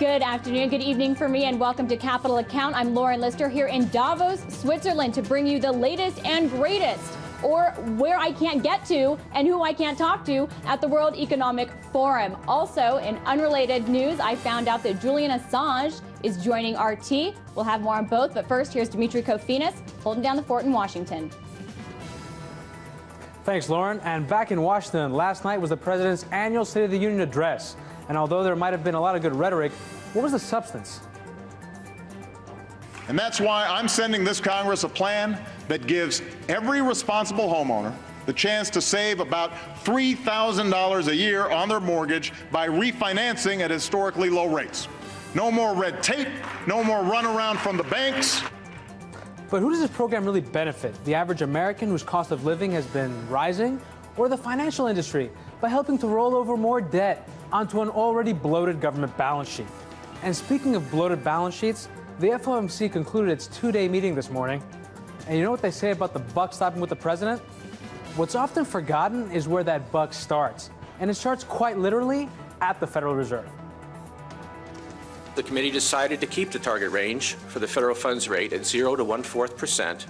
Good afternoon, good evening for me, and welcome to Capital Account. I'm Lauren Lister here in Davos, Switzerland, to bring you the latest and greatest, or where I can't get to and who I can't talk to at the World Economic Forum. Also, in unrelated news, I found out that Julian Assange is joining RT. We'll have more on both, but first, here's Dimitri Kofinas holding down the fort in Washington. Thanks, Lauren. And back in Washington, last night was the president's annual State of the Union address. And although there might have been a lot of good rhetoric, what was the substance? And that's why I'm sending this Congress a plan that gives every responsible homeowner the chance to save about $3,000 a year on their mortgage by refinancing at historically low rates. No more red tape, no more runaround from the banks. But who does this program really benefit? The average American whose cost of living has been rising, or the financial industry by helping to roll over more debt onto an already bloated government balance sheet? And speaking of bloated balance sheets, the FOMC concluded its two-day meeting this morning. And you know what they say about the buck stopping with the president? What's often forgotten is where that buck starts. And it starts quite literally at the Federal Reserve. The committee decided to keep the target range for the federal funds rate at 0 to 1/4%,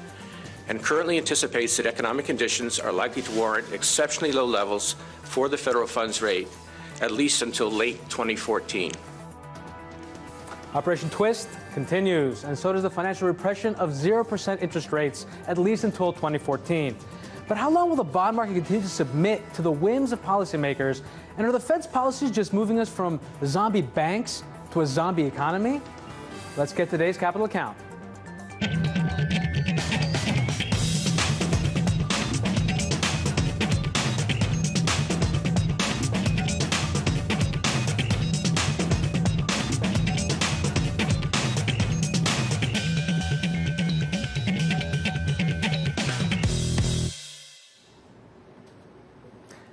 and currently anticipates that economic conditions are likely to warrant exceptionally low levels for the federal funds rate, at least until late 2014. Operation Twist continues, and so does the financial repression of 0% interest rates, at least until 2014. But how long will the bond market continue to submit to the whims of policymakers? And are the Fed's policies just moving us from zombie banks to a zombie economy? Let's get today's Capital Account.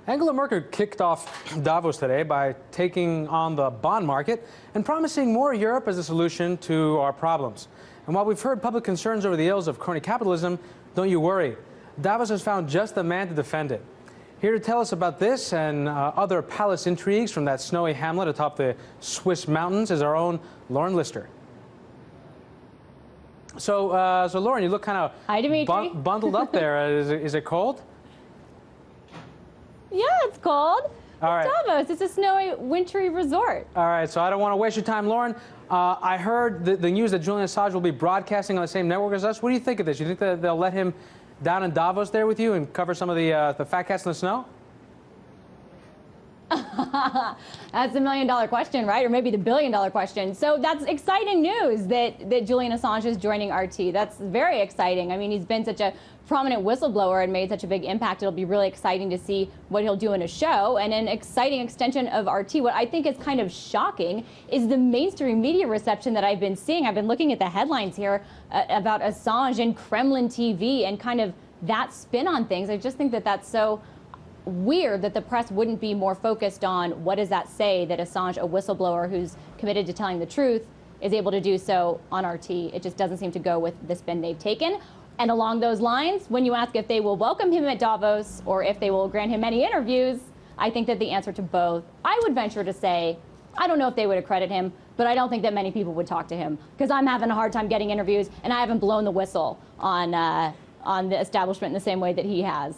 Angela Merkel kicked off Davos today by taking on the bond market and promising more Europe as a solution to our problems. And while we've heard public concerns over the ills of crony capitalism, don't you worry. Davos has found just the man to defend it. Here to tell us about this and other palace intrigues from that snowy hamlet atop the Swiss mountains is our own Lauren Lister. So Lauren, you look kind of bundled up there. Is it cold? Yeah, it's cold. All right. Davos. It's a snowy, wintry resort. All right, so I don't want to waste your time, Lauren. I heard the news that Julian Assange will be broadcasting on the same network as us. What do you think of this? You think that they'll let him down in Davos there with you and cover some of the fat cats in the snow? That's $1 million question, right? Or maybe the $1 billion question. So that's exciting news that Julian Assange is joining RT. That's very exciting. I mean, he's been such a prominent whistleblower and made such a big impact. It'll be really exciting to see what he'll do in a show, and an exciting extension of RT. What I think is kind of shocking is the mainstream media reception that I've been seeing. I've been looking at the headlines here about Assange and Kremlin TV and kind of that spin on things. I just think that that's so weird that the press wouldn't be more focused on what does that say that Assange, a whistleblower who's committed to telling the truth, is able to do so on RT. It just doesn't seem to go with the spin they've taken. And along those lines, when you ask if they will welcome him at Davos or if they will grant him any interviews, I think that the answer to both, I would venture to say, I don't know if they would accredit him, but I don't think that many people would talk to him because I'm having a hard time getting interviews and I haven't blown the whistle on the establishment in the same way that he has.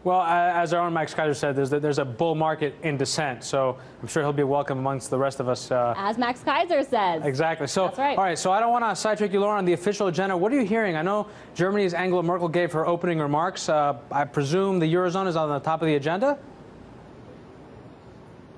Well, as our own Max Kaiser said, there's a bull market in descent, so I'm sure he'll be welcome amongst the rest of us. As Max Kaiser says. Exactly. So, that's right. All right, so I don't want to sidetrack you, Lauren, on the official agenda. What are you hearing? I know Germany's Angela Merkel gave her opening remarks. I presume the Eurozone is on the top of the agenda?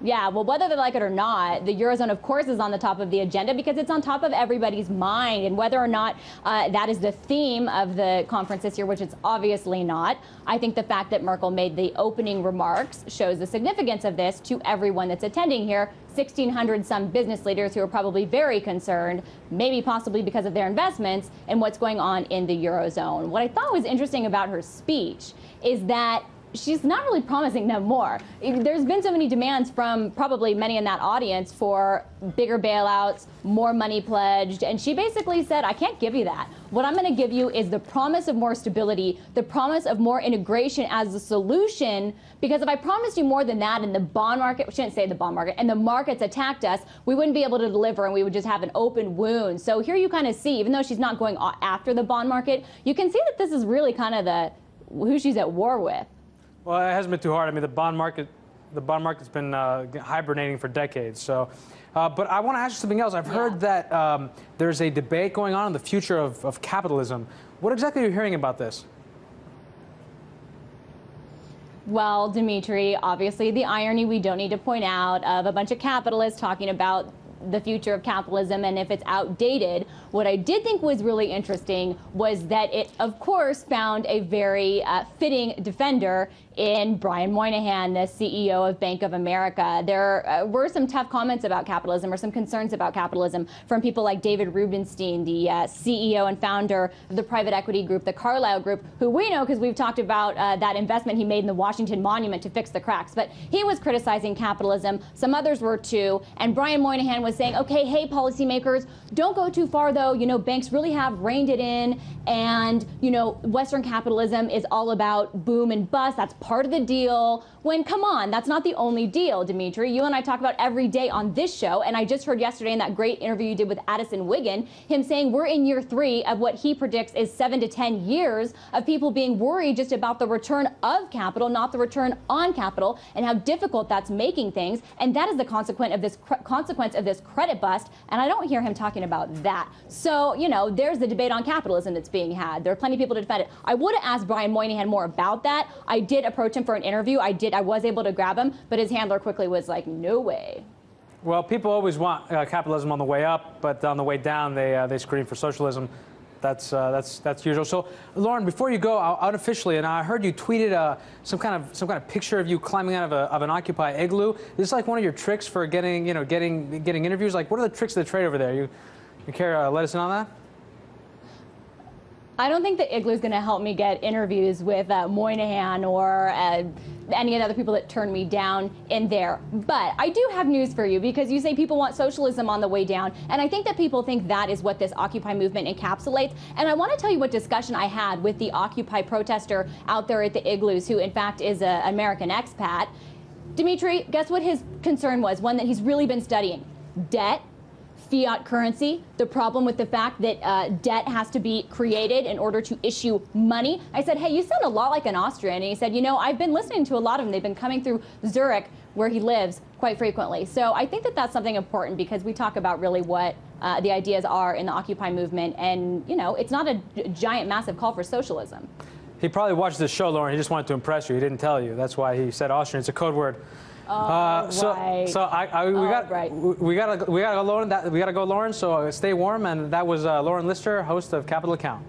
Yeah, well, whether they like it or not, the Eurozone, of course, is on the top of the agenda because it's on top of everybody's mind. And whether or not that is the theme of the conference this year, which it's obviously not, I think the fact that Merkel made the opening remarks shows the significance of this to everyone that's attending here. 1,600 some business leaders who are probably very concerned, maybe possibly because of their investments, and what's going on in the Eurozone. What I thought was interesting about her speech is that she's not really promising them more. There's been so many demands from probably many in that audience for bigger bailouts, more money pledged, and she basically said, I can't give you that. What I'm going to give you is the promise of more stability, the promise of more integration as the solution, because if I promised you more than that and the bond market, we shouldn't say the bond market, and the markets attacked us, we wouldn't be able to deliver and we would just have an open wound. So here you kind of see, even though she's not going after the bond market, you can see that this is really kind of who she's at war with. Well, it hasn't been too hard. I mean, the bond market's been hibernating for decades. So, but I want to ask you something else. I've heard that there's a debate going on the future of capitalism. What exactly are you hearing about this? Well, Dimitri, obviously the irony we don't need to point out of a bunch of capitalists talking about the future of capitalism and if it's outdated. What I did think was really interesting was that it, of course, found a very fitting defender in Brian Moynihan, the CEO of Bank of America. There were some tough comments about capitalism or some concerns about capitalism from people like David Rubenstein, the CEO and founder of the private equity group, the Carlyle Group, who we know because we've talked about that investment he made in the Washington Monument to fix the cracks. But he was criticizing capitalism. Some others were too. And Brian Moynihan was saying, okay, hey, policymakers, don't go too far, though. You know, banks really have reined it in. And, you know, Western capitalism is all about boom and bust. That's part of the deal. When, come on, that's not the only deal, Dimitri. You and I talk about every day on this show, and I just heard yesterday in that great interview you did with Addison Wiggin, him saying we're in year 3 of what he predicts is 7 to 10 years of people being worried just about the return of capital, not the return on capital, and how difficult that's making things. And that is the consequence of this credit bust, and I don't hear him talking about that. So, you know, there's the debate on capitalism that's being had. There are plenty of people to defend it. I would have asked Brian Moynihan more about that. I did approach him for an interview. I was able to grab him, but his handler quickly was like, no way. Well, people always want capitalism on the way up, but on the way down, they scream for socialism. That's usual. So, Lauren, before you go, unofficially, and I heard you tweeted some kind of picture of you climbing out of an Occupy igloo. Is this like one of your tricks for getting interviews? Like, what are the tricks of the trade over there? You care to let us in on that? I don't think the igloo is going to help me get interviews with Moynihan or any of the other people that turned me down in there. But I do have news for you, because you say people want socialism on the way down. And I think that people think that is what this Occupy movement encapsulates. And I want to tell you what discussion I had with the Occupy protester out there at the igloos, who in fact is an American expat. Dimitri, guess what his concern was? One that he's really been studying. Debt. Fiat currency, the problem with the fact that debt has to be created in order to issue money. I said, hey, you sound a lot like an Austrian. And he said, you know, I've been listening to a lot of them. They've been coming through Zurich, where he lives, quite frequently. So I think that that's something important, because we talk about really what the ideas are in the Occupy movement. And, you know, it's not a giant, massive call for socialism. He probably watched this show, Lauren. He just wanted to impress you. He didn't tell you. That's why he said Austrian. It's a code word. Right. We gotta go, Lauren. We gotta go, Lauren. So stay warm. And that was Lauren Lister, host of Capital Account.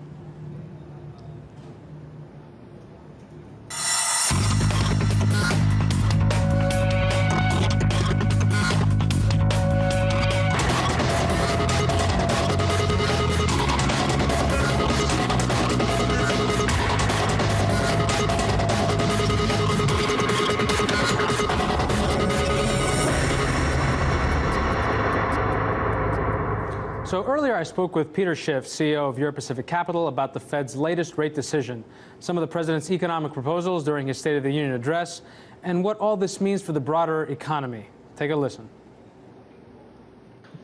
So earlier I spoke with Peter Schiff, CEO of Europe Pacific Capital, about the Fed's latest rate decision, some of the president's economic proposals during his State of the Union address, and what all this means for the broader economy. Take a listen.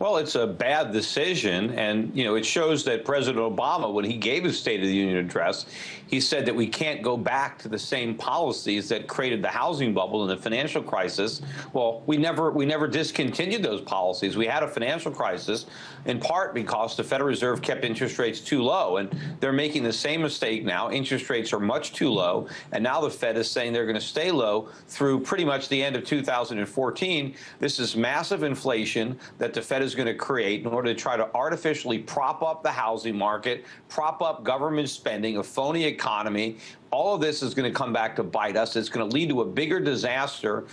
Well, it's a bad decision, and, you know, it shows that President Obama, when he gave his State of the Union address, he said that we can't go back to the same policies that created the housing bubble and the financial crisis. Well, we never discontinued those policies. We had a financial crisis in part because the Federal Reserve kept interest rates too low, and they're making the same mistake now. Interest rates are much too low, and now the Fed is saying they're going to stay low through pretty much the end of 2014. This is massive inflation that the Fed is going to create in order to try to artificially prop up the housing market, prop up government spending, a phony economy. All of this is going to come back to bite us. It's going to lead to a bigger disaster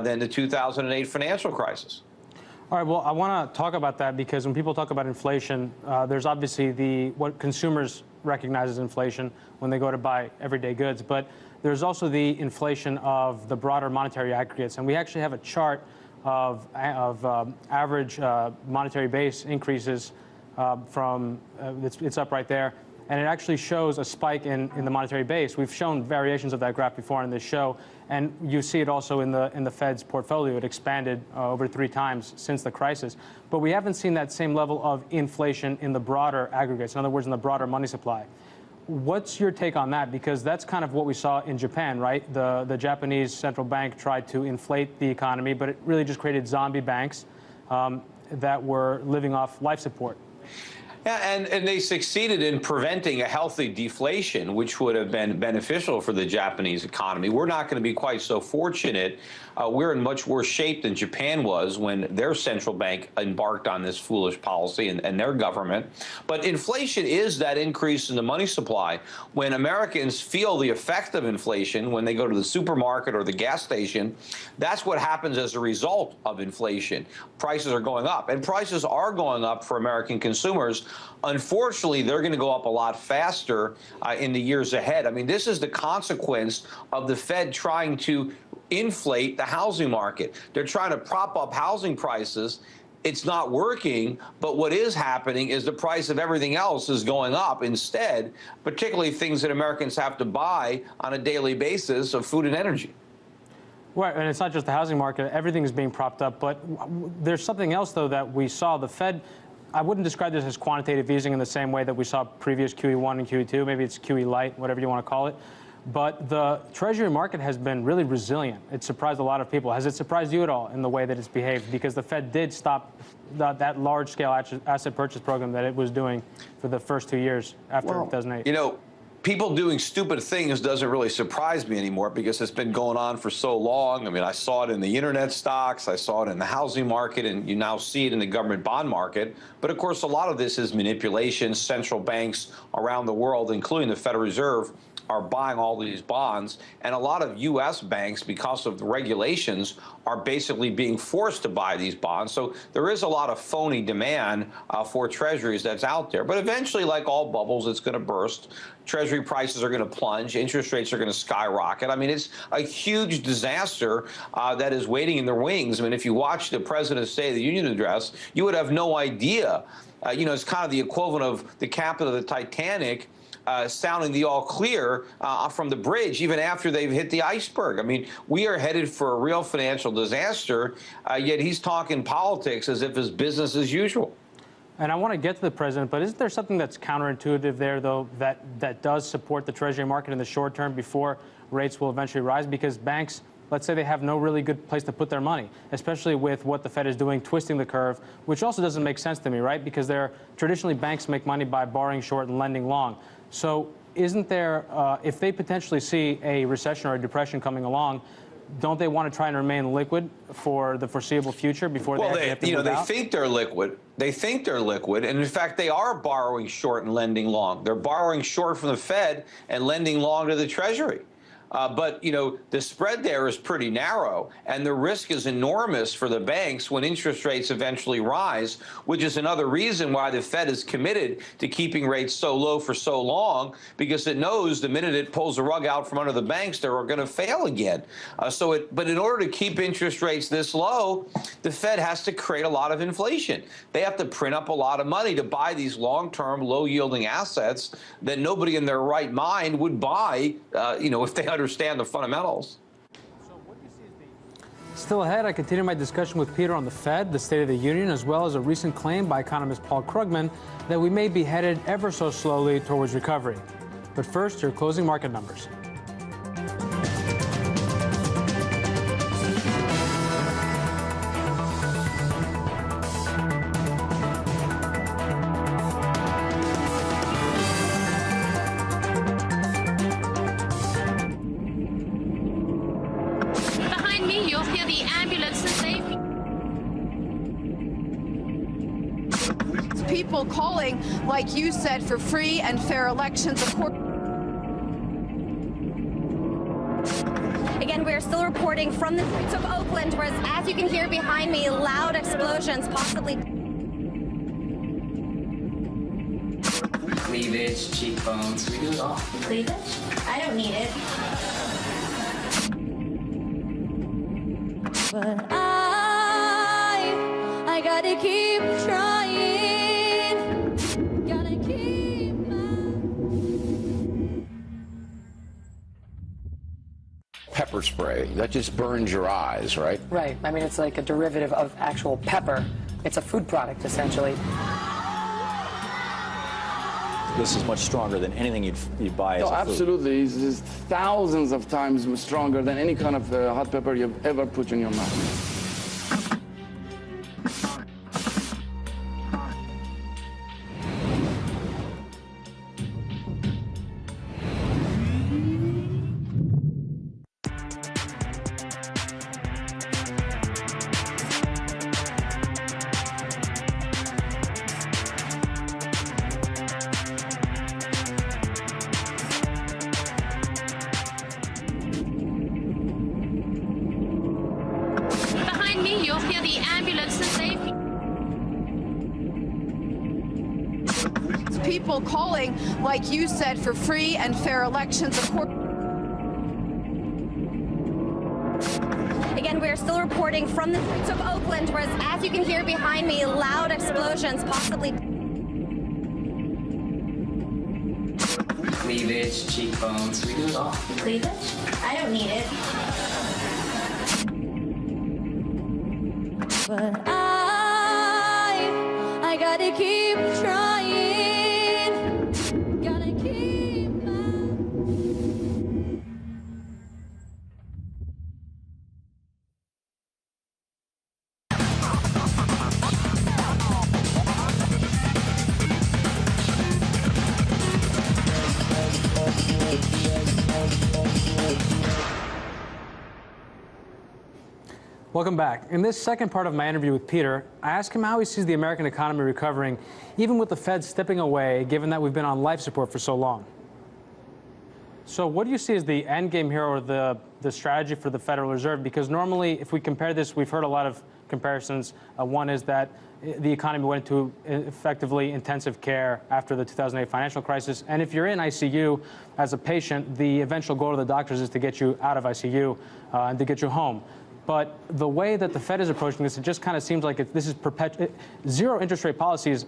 than the 2008 financial crisis. All right, well, I want to talk about that, because when people talk about inflation, there's obviously what consumers recognize as inflation when they go to buy everyday goods. But there's also the inflation of the broader monetary aggregates. And we actually have a chart of average monetary base increases it's up right there. And it actually shows a spike in the monetary base. We've shown variations of that graph before in this show, and you see it also in the Fed's portfolio. It expanded over 3 times since the crisis. But we haven't seen that same level of inflation in the broader aggregates, in other words, in the broader money supply. What's your take on that? Because that's kind of what we saw in Japan, right? The Japanese central bank tried to inflate the economy, but it really just created zombie banks that were living off life support. Yeah, and they succeeded in preventing a healthy deflation, which would have been beneficial for the Japanese economy. We're not going to be quite so fortunate. We're in much worse shape than Japan was when their central bank embarked on this foolish policy and their government. But inflation is that increase in the money supply. When Americans feel the effect of inflation, when they go to the supermarket or the gas station, that's what happens as a result of inflation. Prices are going up, and prices are going up for American consumers. Unfortunately, they're going to go up a lot faster in the years ahead. I mean, this is the consequence of the Fed trying to inflate the housing market. They're trying to prop up housing prices. It's not working, but what is happening is the price of everything else is going up instead, particularly things that Americans have to buy on a daily basis of food and energy. Right, and it's not just the housing market. Everything is being propped up. But there's something else, though, that we saw. The Fed, I wouldn't describe this as quantitative easing in the same way that we saw previous QE1 and QE2. Maybe it's QE light, whatever you want to call it. But the Treasury market has been really resilient. It surprised a lot of people. Has it surprised you at all in the way that it's behaved? Because the Fed did stop that large-scale asset purchase program that it was doing for the first 2 years after 2008. You know, people doing stupid things doesn't really surprise me anymore because it's been going on for so long. I mean, I saw it in the internet stocks, I saw it in the housing market, and you now see it in the government bond market. But of course, a lot of this is manipulation. Central banks around the world, including the Federal Reserve, are buying all these bonds, and a lot of U.S. banks, because of the regulations, are basically being forced to buy these bonds. So there is a lot of phony demand for treasuries that's out there. But eventually, like all bubbles, it's going to burst. Treasury prices are going to plunge. Interest rates are going to skyrocket. I mean, it's a huge disaster that is waiting in the wings. I mean, if you watch the President's State of the Union address, you would have no idea. You know, it's kind of the equivalent of the captain of the Titanic sounding the all clear from the bridge, even after they've hit the iceberg. I mean, we are headed for a real financial disaster, yet he's talking politics as if it's business as usual. And I want to get to the president, but isn't there something that's counterintuitive there, though, that does support the Treasury market in the short term before rates will eventually rise? Because banks, let's say they have no really good place to put their money, especially with what the Fed is doing, twisting the curve, which also doesn't make sense to me, right? Because traditionally banks make money by borrowing short and lending long. So isn't there, if they potentially see a recession or a depression coming along, don't they want to try and remain liquid for the foreseeable future before they actually have to move out? They think they're liquid. They think they're liquid, and in fact, they are borrowing short and lending long. They're borrowing short from the Fed and lending long to the Treasury. But, you know, the spread there is pretty narrow, and the risk is enormous for the banks when interest rates eventually rise, which is another reason why the Fed is committed to keeping rates so low for so long, because it knows the minute it pulls the rug out from under the banks, they're going to fail again. But in order to keep interest rates this low, the Fed has to create a lot of inflation. They have to print up a lot of money to buy these long-term, low-yielding assets that nobody in their right mind would buy, you know, if they understand the fundamentals. Still ahead, I continue my discussion with Peter on the Fed, the State of the Union, as well as a recent claim by economist Paul Krugman that we may be headed ever so slowly towards recovery. But first, your closing market numbers. People calling, like you said, for free and fair elections. Of course. Again, we're still reporting from the streets of Oakland, where, as you can hear behind me, loud explosions, possibly. Cleavage, cheekbones, we do it all. Cleavage? I don't need it. But I gotta keep trying. Gotta keep pepper spray. That just burns your eyes, right? Right. I mean, it's like a derivative of actual pepper. It's a food product, essentially. This is much stronger than anything you'd buy as a food. Absolutely. It's thousands of times stronger than any kind of hot pepper you've ever put in your mouth. You'll hear the ambulances. People calling, like you said, for free and fair elections. Again, we're still reporting from the streets of Oakland, where, as you can hear behind me, loud explosions, possibly. Cleavage, cheekbones, we do it all. Cleavage? I don't need it. But I gotta keep trying. Gotta keep Welcome back. In this second part of my interview with Peter, I asked him how he sees the American economy recovering, even with the Fed stepping away, given that we've been on life support for so long. So what do you see as the end game here, or the strategy for the Federal Reserve? Because normally, if we compare this, we've heard a lot of comparisons. One is that the economy went into effectively intensive care after the 2008 financial crisis. And if you're in ICU as a patient, the eventual goal of the doctors is to get you out of ICU and to get you home. But the way that the Fed is approaching this, it just kind of seems like this is zero interest rate policies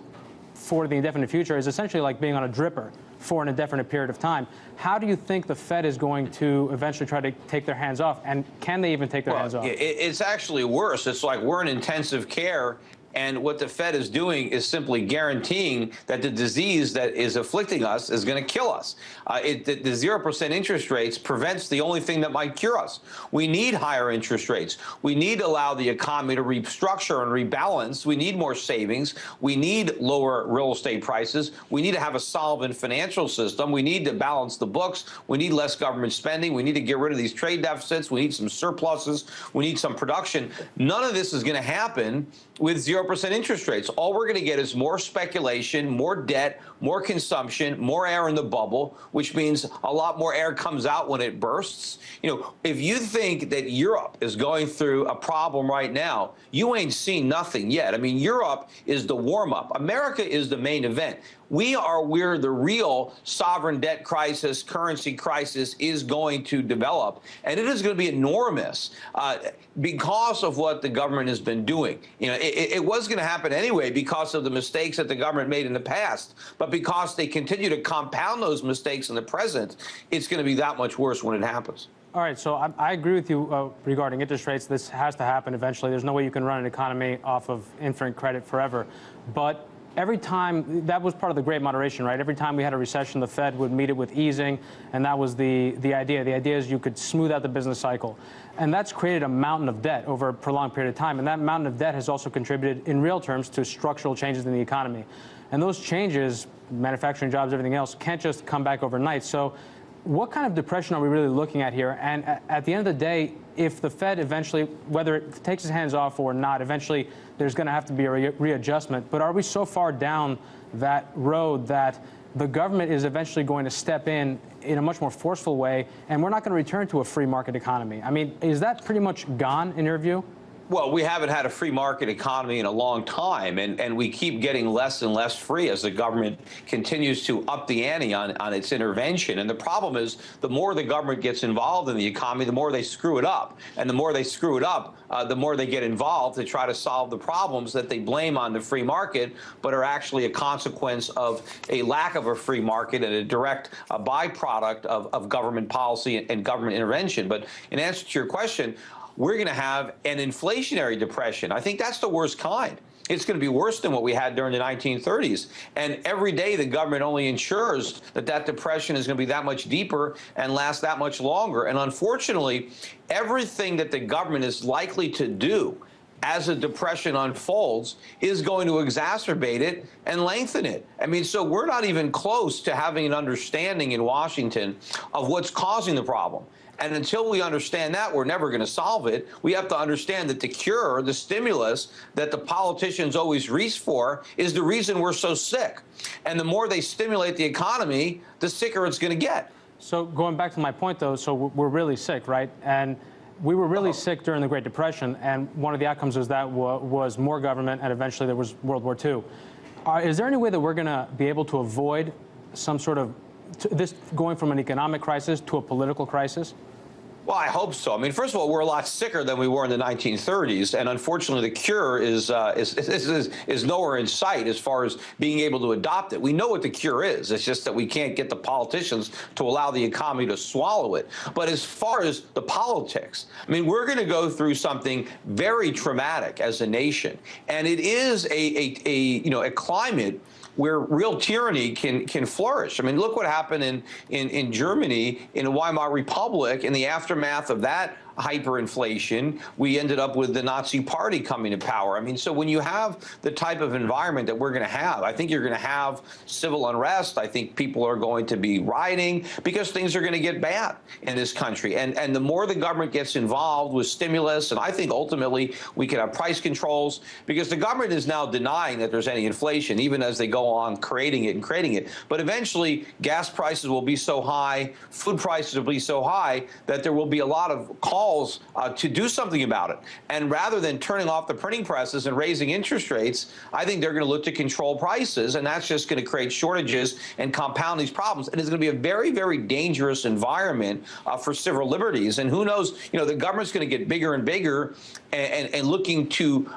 for the indefinite future is essentially like being on a dripper for an indefinite period of time. How do you think the Fed is going to eventually try to take their hands off? And can they even take their hands off? It's actually worse. It's like we're in intensive care, and what the Fed is doing is simply guaranteeing that the disease that is afflicting us is going to kill us. The 0% interest rates prevents the only thing that might cure us. We need higher interest rates. We need to allow the economy to restructure and rebalance. We need more savings. We need lower real estate prices. We need to have a solvent financial system. We need to balance the books. We need less government spending. We need to get rid of these trade deficits. We need some surpluses. We need some production. None of this is going to happen with 0% interest rates. All we're going to get is more speculation, more debt, more consumption, more air in the bubble, which means a lot more air comes out when it bursts. You know, if you think that Europe is going through a problem right now, you ain't seen nothing yet. I mean, Europe is the warm-up. America is the main event. We're the real sovereign debt crisis, currency crisis is going to develop, and it is going to be enormous because of what the government has been doing. You know, it was going to happen anyway because of the mistakes that the government made in the past, but because they continue to compound those mistakes in the present, it's going to be that much worse when it happens. All right, so I agree with you regarding interest rates. This has to happen eventually. There's no way you can run an economy off of infinite credit forever. But every time, that was part of the Great Moderation, right? Every time we had a recession, the Fed would meet it with easing, and that was the idea. The idea is you could smooth out the business cycle. And that's created a mountain of debt over a prolonged period of time. And that mountain of debt has also contributed, in real terms, to structural changes in the economy. And those changes, manufacturing jobs, everything else, can't just come back overnight. So what kind of depression are we really looking at here? And at the end of the day, if the Fed eventually, whether it takes its hands off or not, eventually there's going to have to be a readjustment. But are we so far down that road that the government is eventually going to step in a much more forceful way, and we're not going to return to a free market economy? I mean, is that pretty much gone in your view? Well, we haven't had a free market economy in a long time, and we keep getting less and less free as the government continues to up the ante on its intervention. And the problem is, the more the government gets involved in the economy, the more they screw it up. And the more they screw it up, the more they get involved to try to solve the problems that they blame on the free market, but are actually a consequence of a lack of a free market and a direct byproduct of government policy and government intervention. But in answer to your question, we're going to have an inflationary depression. I think that's the worst kind. It's going to be worse than what we had during the 1930s. And every day the government only ensures that that depression is going to be that much deeper and last that much longer. And unfortunately, everything that the government is likely to do as a depression unfolds is going to exacerbate it and lengthen it. I mean, so we're not even close to having an understanding in Washington of what's causing the problem. And until we understand that, we're never going to solve it. We have to understand that the cure, the stimulus that the politicians always reach for, is the reason we're so sick. And the more they stimulate the economy, the sicker it's going to get. So going back to my point, though, so we're really sick, right? And we were really sick during the Great Depression, and one of the outcomes was that was more government, and eventually there was World War II. Is there any way that we're going to be able to avoid some sort of this going from an economic crisis to a political crisis? Well, I hope so. I mean, first of all, we're a lot sicker than we were in the 1930s, and unfortunately, the cure is nowhere in sight as far as being able to adopt it. We know what the cure is. It's just that we can't get the politicians to allow the economy to swallow it. But as far as the politics, I mean, we're going to go through something very traumatic as a nation, and it is a climate where real tyranny can flourish. I mean, look what happened in Germany, in the Weimar Republic, in the aftermath of that hyperinflation. We ended up with the Nazi Party coming to power. I mean, so when you have the type of environment that we're going to have, I think you're going to have civil unrest. I think people are going to be rioting because things are going to get bad in this country. And the more the government gets involved with stimulus, and I think ultimately we can have price controls, because the government is now denying that there's any inflation, even as they go on creating it. But eventually, gas prices will be so high, food prices will be so high that there will be a lot of calls to do something about it. And rather than turning off the printing presses and raising interest rates, I think they're going to look to control prices, and that's just going to create shortages and compound these problems. And it's going to be a very, very dangerous environment for civil liberties. And who knows, the government's going to get bigger and bigger and looking to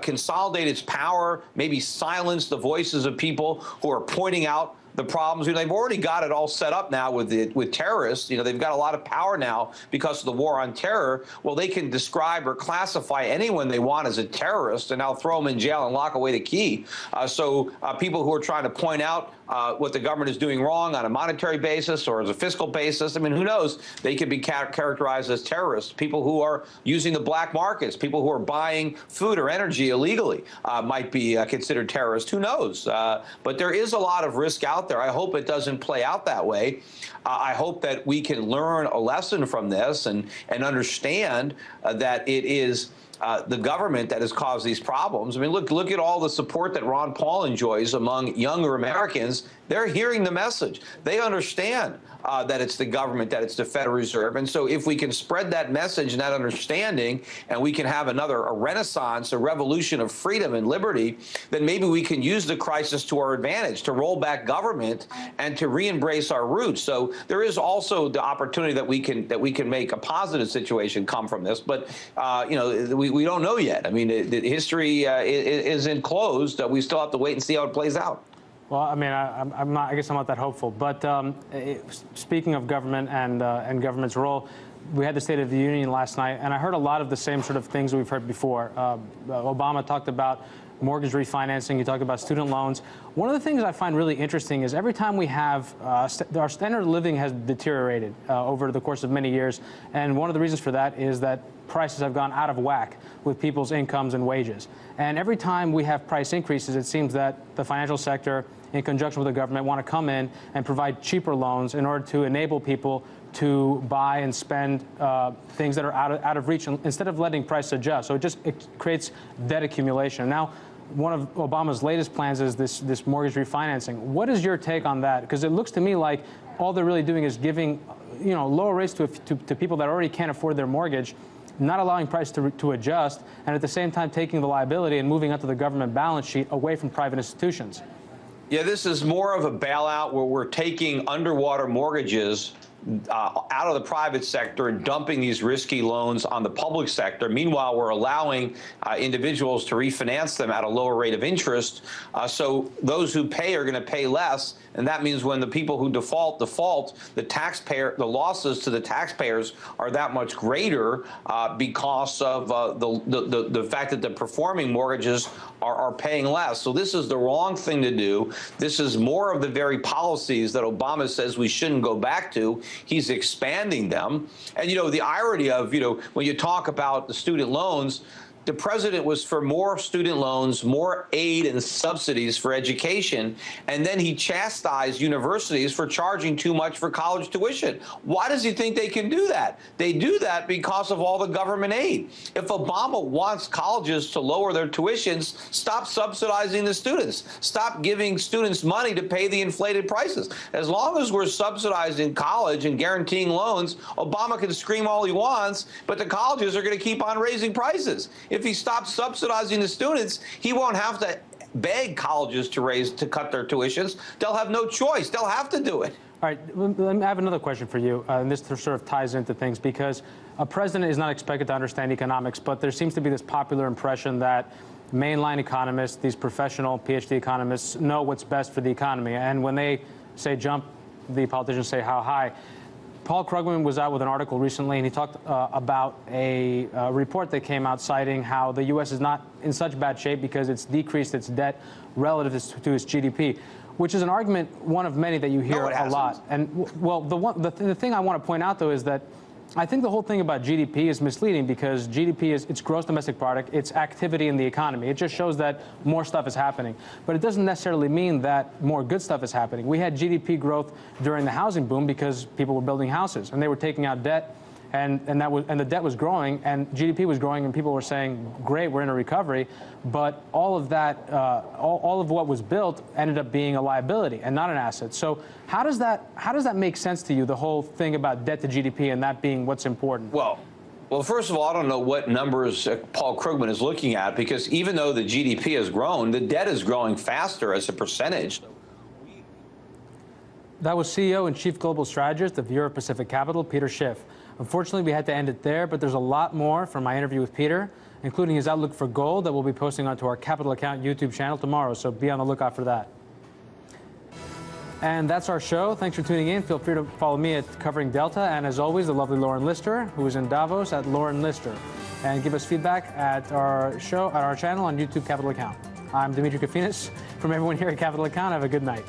consolidate its power, maybe silence the voices of people who are pointing out the problems. They've already got it all set up now with terrorists. They've got a lot of power now because of the war on terror. Well, they can describe or classify anyone they want as a terrorist and now throw them in jail and lock away the key. So people who are trying to point out what the government is doing wrong on a monetary basis or as a fiscal basis, I mean, who knows? They could be characterized as terrorists. People who are using the black markets, people who are buying food or energy illegally might be considered terrorists. Who knows? But there is a lot of risk out there. I hope it doesn't play out that way. I hope that we can learn a lesson from this and understand that it is the government that has caused these problems. I mean, look at all the support that Ron Paul enjoys among younger Americans. They're hearing the message. They understand that it's the government, that it's the Federal Reserve. And so if we can spread that message and that understanding, and we can have a renaissance, a revolution of freedom and liberty, then maybe we can use the crisis to our advantage, to roll back government and to re-embrace our roots. So there is also the opportunity that we can make a positive situation come from this. But, we don't know yet. I mean, the history isn't closed. We still have to wait and see how it plays out. Well, I mean, I guess I'm not that hopeful. But speaking of government and government's role, we had the State of the Union last night, and I heard a lot of the same sort of things we've heard before. Obama talked about mortgage refinancing. He talked about student loans. One of the things I find really interesting is every time we have our standard of living has deteriorated over the course of many years, and one of the reasons for that is that prices have gone out of whack with people's incomes and wages. And every time we have price increases, it seems that the financial sector, in conjunction with the government, want to come in and provide cheaper loans in order to enable people to buy and spend things that are out of reach instead of letting prices adjust. So it creates debt accumulation. Now, one of Obama's latest plans is this mortgage refinancing. What is your take on that? Because it looks to me like all they're really doing is giving lower rates to people that already can't afford their mortgage. not allowing prices to adjust, and at the same time taking the liability and moving onto the government balance sheet away from private institutions. Yeah, this is more of a bailout where we're taking underwater mortgages out of the private sector and dumping these risky loans on the public sector. Meanwhile, we're allowing individuals to refinance them at a lower rate of interest. So those who pay are going to pay less. And that means when the people who default, the losses to the taxpayers are that much greater because of the fact that the performing mortgages are paying less. So this is the wrong thing to do. This is more of the very policies that Obama says we shouldn't go back to. He's expanding them. And, the irony of, when you talk about the student loans, the president was for more student loans, more aid and subsidies for education, and then he chastised universities for charging too much for college tuition. Why does he think they can do that? They do that because of all the government aid. If Obama wants colleges to lower their tuitions, stop subsidizing the students. Stop giving students money to pay the inflated prices. As long as we're subsidizing college and guaranteeing loans, Obama can scream all he wants, but the colleges are going to keep on raising prices. If he stops subsidizing the students, he won't have to beg colleges to cut their tuitions. They'll have no choice. They'll have to do it. All right, let me have another question for you, and this sort of ties into things, because a president is not expected to understand economics, but there seems to be this popular impression that mainline economists, these professional PhD economists, know what's best for the economy. And when they say jump, the politicians say how high. Paul Krugman was out with an article recently, and he talked about a report that came out citing how the U.S. is not in such bad shape because it's decreased its debt relative to its GDP, which is an argument, one of many that you hear a lot. And, well, the thing I want to point out, though, is that I think the whole thing about GDP is misleading, because GDP is its gross domestic product, it's activity in the economy. It just shows that more stuff is happening. But it doesn't necessarily mean that more good stuff is happening. We had GDP growth during the housing boom because people were building houses and they were taking out debt, and the debt was growing and GDP was growing, and people were saying, great, we're in a recovery. But all of that, all of what was built ended up being a liability and not an asset. So how does that make sense to you, the whole thing about debt to GDP and that being what's important? Well, first of all, I don't know what numbers Paul Krugman is looking at, because even though the GDP has grown, the debt is growing faster as a percentage. That was CEO and Chief Global Strategist of Europe Pacific Capital, Peter Schiff. Unfortunately, we had to end it there, but there's a lot more from my interview with Peter, including his outlook for gold that we'll be posting onto our Capital Account YouTube channel tomorrow, so be on the lookout for that. And that's our show. Thanks for tuning in. Feel free to follow me at Covering Delta, and as always, the lovely Lauren Lister, who is in Davos, at Lauren Lister. And give us feedback at our show, at our channel on YouTube Capital Account. I'm Dimitri Kofinas. From everyone here at Capital Account, have a good night.